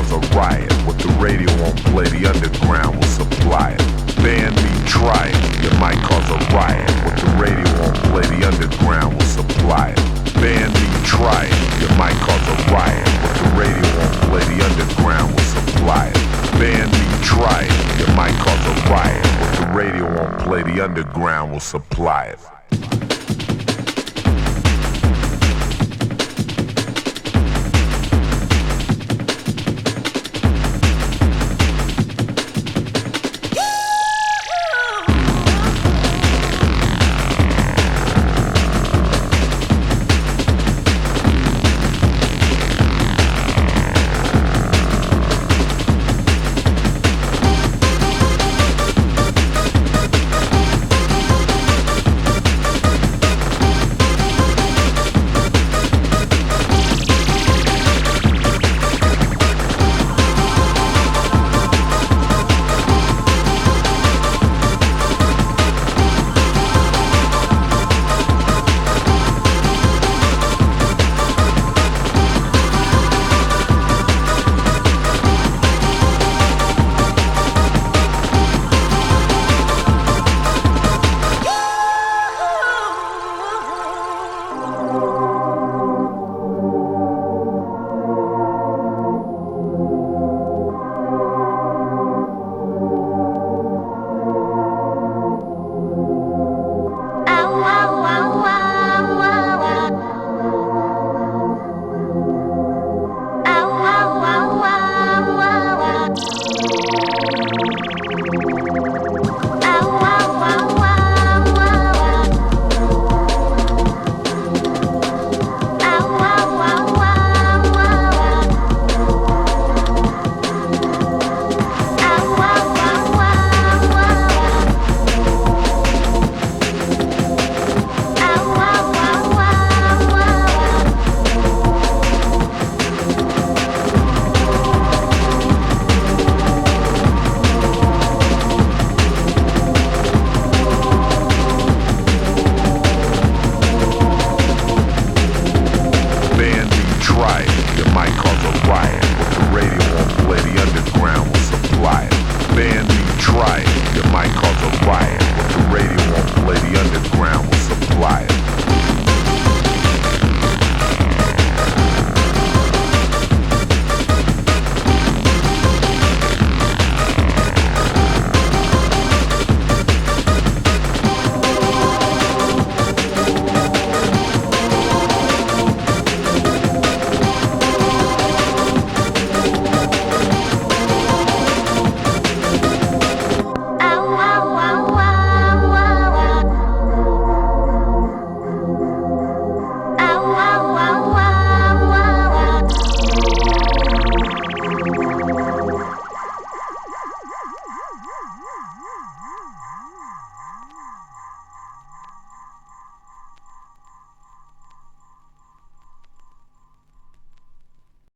cause a riot. What the radio won't play, the underground will supply it. Ban me, try it, it might cause a riot. What the radio won't play, the underground will supply it. Ban me, try it, it might cause a riot. What the radio won't play, the underground will supply it. Ban me, try it, it might cause a riot. What the radio won't play, the underground will supply it.